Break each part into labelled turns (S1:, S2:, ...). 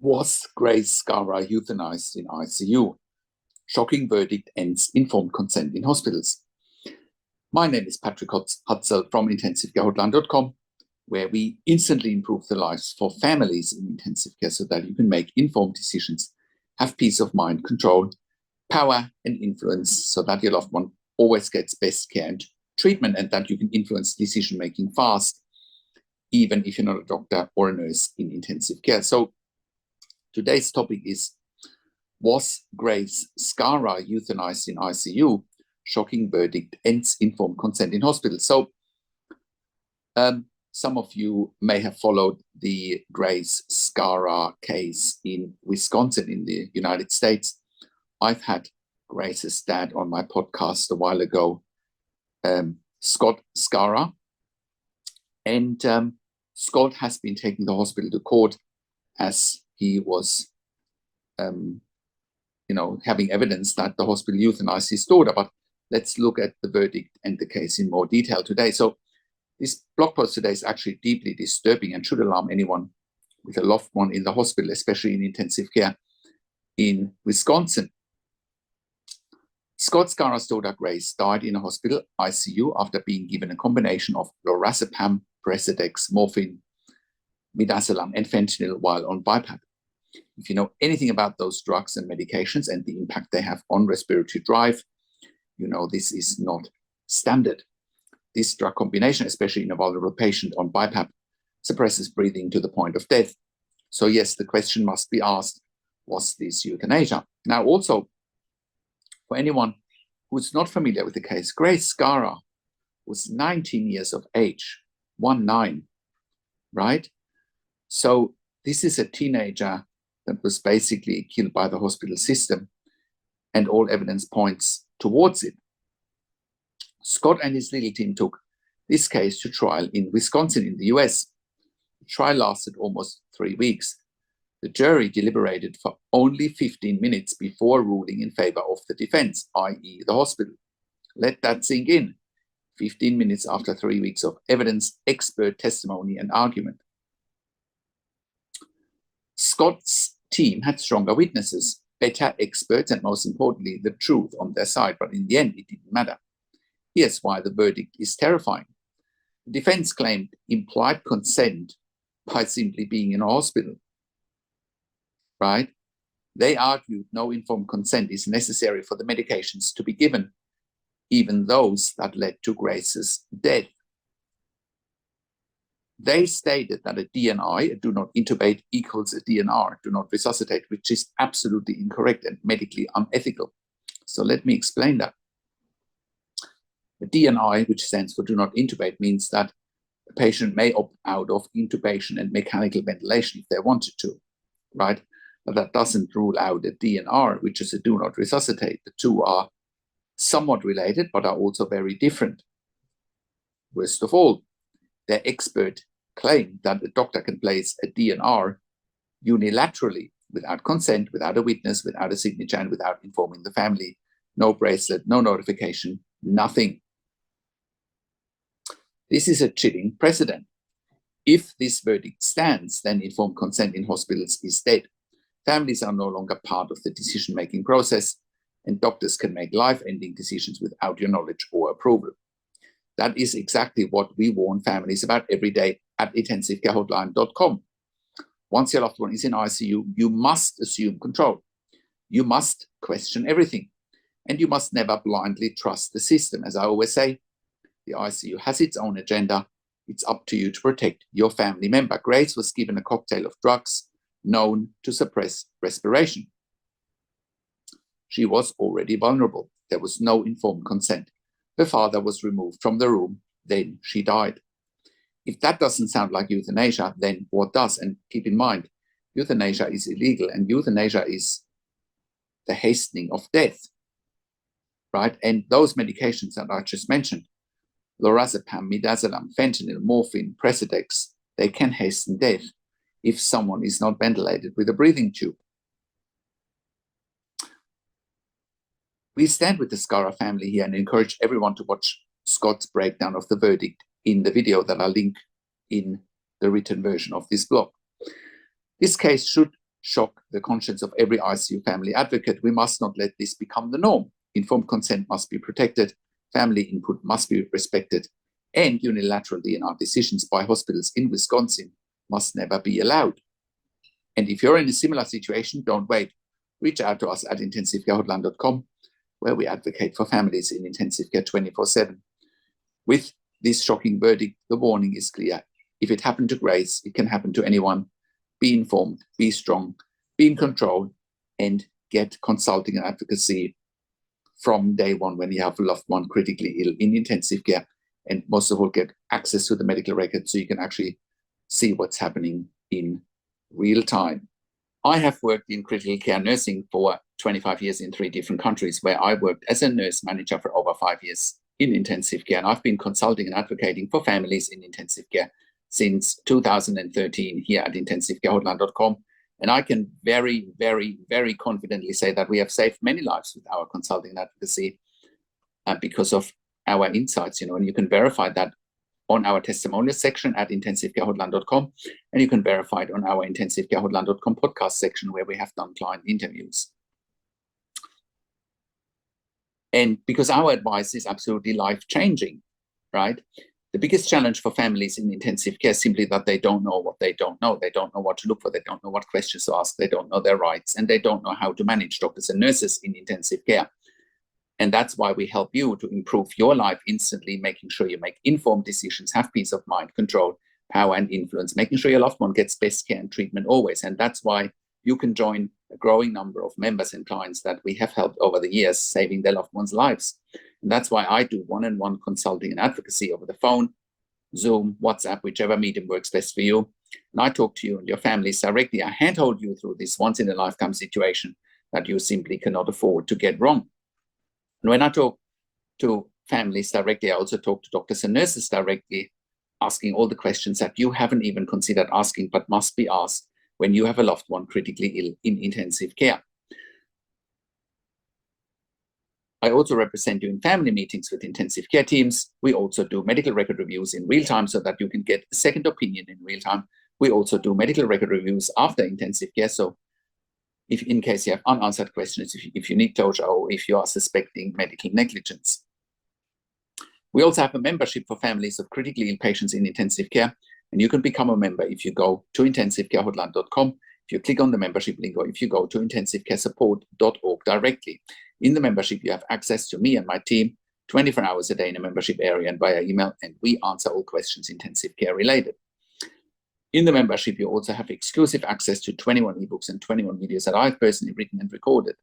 S1: Was Grace Schara euthanized in ICU? Shocking verdict ends informed consent in hospitals. My name is Patrik Hutzel from intensivecare.com, where we instantly improve the lives for families in intensive care so that you can make informed decisions, have peace of mind, control, power, and influence so that your loved one always gets best care and treatment, and that you can influence decision making fast, even if you're not a doctor or a nurse in intensive care. So today's topic is, was Grace Schara euthanized in ICU? Shocking verdict ends informed consent in hospital. So some of you may have followed the Grace Schara case in Wisconsin in the United States. I've had Grace's dad on my podcast a while ago, Scott Schara. And Scott has been taking the hospital to court as he was having evidence that the hospital euthanized his daughter. But let's look at the verdict and the case in more detail today. So this blog post today is actually deeply disturbing and should alarm anyone with a loved one in the hospital, especially in intensive care in Wisconsin. Scott Schara's daughter Grace died in a hospital ICU after being given a combination of lorazepam, precedent, morphine, midazolam, and fentanyl while on BiPAP. If you know anything about those drugs and medications and the impact they have on respiratory drive, you know this is not standard. This drug combination, especially in a vulnerable patient on BiPAP, suppresses breathing to the point of death. So yes, the question must be asked, was this euthanasia? Now also, for anyone who's not familiar with the case, Grace Schara was 19 years of age, 19, right? So this is a teenager that was basically killed by the hospital system, and all evidence points towards it. Scott and his legal team took this case to trial in Wisconsin in the US. The trial lasted almost 3 weeks. The jury deliberated for only 15 minutes before ruling in favor of the defense, i.e. the hospital. Let that sink in. 15 minutes after 3 weeks of evidence, expert testimony, and argument. Scott's team had stronger witnesses, better experts, and most importantly, the truth on their side. But in the end, it didn't matter. Here's why the verdict is terrifying. The defense claimed implied consent by simply being in a hospital, right? They argued no informed consent is necessary for the medications to be given, even those that led to Grace's death. They stated that a DNI, a do not intubate, equals a DNR, do not resuscitate, which is absolutely incorrect and medically unethical. So let me explain that. A DNI, which stands for do not intubate, means that the patient may opt out of intubation and mechanical ventilation if they wanted to, right? But that doesn't rule out a DNR, which is a do not resuscitate. The two are somewhat related, but are also very different. Worst of all, their expert claimed that the doctor can place a DNR unilaterally, without consent, without a witness, without a signature, and without informing the family. No bracelet, no notification, nothing. This is a chilling precedent. If this verdict stands, then informed consent in hospitals is dead. Families are no longer part of the decision-making process, and doctors can make life-ending decisions without your knowledge or approval. That is exactly what we warn families about every day at intensivecare.com. Once your loved one is in ICU, you must assume control. You must question everything. And you must never blindly trust the system. As I always say, the ICU has its own agenda. It's up to you to protect your family member. Grace was given a cocktail of drugs known to suppress respiration. She was already vulnerable. There was no informed consent. Her father was removed from the room. Then she died. If that doesn't sound like euthanasia, then what does? And keep in mind, euthanasia is illegal, and euthanasia is the hastening of death, right? And those medications that I just mentioned, lorazepam, midazolam, fentanyl, morphine, precedent, they can hasten death if someone is not ventilated with a breathing tube. We stand with the Schara family here and encourage everyone to watch Scott's breakdown of the verdict in the video that I'll link in the written version of this blog. This case should shock the conscience of every ICU family advocate. We must not let this become the norm. Informed consent must be protected, family input must be respected, and unilateral DNR decisions by hospitals in Wisconsin must never be allowed. And if you're in a similar situation, don't wait. Reach out to us at intensivecarehotline.com, where we advocate for families in intensive care 24/7. With this shocking verdict, the warning is clear. If it happened to Grace, it can happen to anyone. Be informed, be strong, be in control, and get consulting and advocacy from day one when you have a loved one critically ill in intensive care. And most of all, get access to the medical record so you can actually see what's happening in real time. I have worked in critical care nursing for 25 years in 3 different countries, where I worked as a nurse manager for over 5 years in intensive care. And I've been consulting and advocating for families in intensive care since 2013 here at intensivecarehotline.com. And I can very, very, very confidently say that we have saved many lives with our consulting and advocacy because of our insights, and you can verify that on our testimonial section at intensivecarehotline.com, and you can verify it on our intensivecarehotline.com podcast section, where we have done client interviews. And because our advice is absolutely life-changing, right? The biggest challenge for families in intensive care is simply that they don't know what they don't know. They don't know what to look for. They don't know what questions to ask. They don't know their rights, and they don't know how to manage doctors and nurses in intensive care. And that's why we help you to improve your life instantly, making sure you make informed decisions, have peace of mind, control, power, and influence, making sure your loved one gets best care and treatment always. And that's why you can join a growing number of members and clients that we have helped over the years, saving their loved ones' lives. And that's why I do one-on-one consulting and advocacy over the phone, Zoom, WhatsApp, whichever medium works best for you. And I talk to you and your families directly. I handhold you through this once-in-a-lifetime situation that you simply cannot afford to get wrong. And when I talk to families directly, I also talk to doctors and nurses directly, asking all the questions that you haven't even considered asking, but must be asked when you have a loved one critically ill in intensive care. I also represent you in family meetings with intensive care teams. We also do medical record reviews in real time so that you can get a second opinion in real time. We also do medical record reviews after intensive care. So if in case you have unanswered questions, if you need closure, or if you are suspecting medical negligence. We also have a membership for families of critically ill patients in intensive care, and you can become a member if you go to intensivecarehotline.com, if you click on the membership link, or if you go to intensivecaresupport.org directly. In the membership, you have access to me and my team 24 hours a day in a membership area and via email, and we answer all questions intensive care related. In the membership, you also have exclusive access to 21 ebooks and 21 videos that I've personally written and recorded.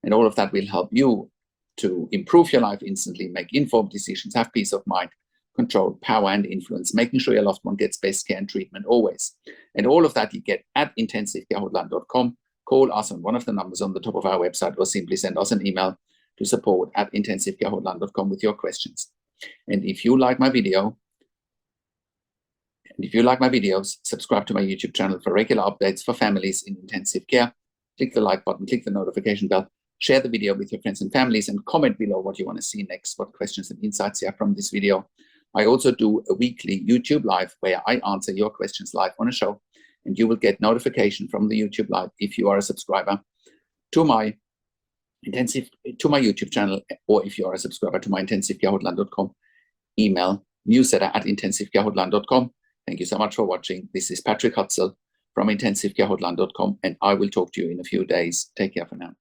S1: And all of that will help you to improve your life instantly, make informed decisions, have peace of mind, control, power, and influence, making sure your loved one gets best care and treatment always. And all of that you get at intensivecarehotline.com. Call us on one of the numbers on the top of our website, or simply send us an email to support@intensivecarehotline.com with your questions. And if you like my video, and if you like my videos, subscribe to my YouTube channel for regular updates for families in intensive care. Click the like button, click the notification bell, share the video with your friends and families, and comment below what you want to see next, what questions and insights you have from this video. I also do a weekly YouTube live where I answer your questions live on a show, and you will get notification from the YouTube live if you are a subscriber to my YouTube channel, or if you are a subscriber to my intensivecarehotline.com email newsletter at intensivecarehotline.com. Thank you so much for watching. This is Patrik Hutzel from intensivecarehotline.com, and I will talk to you in a few days. Take care for now.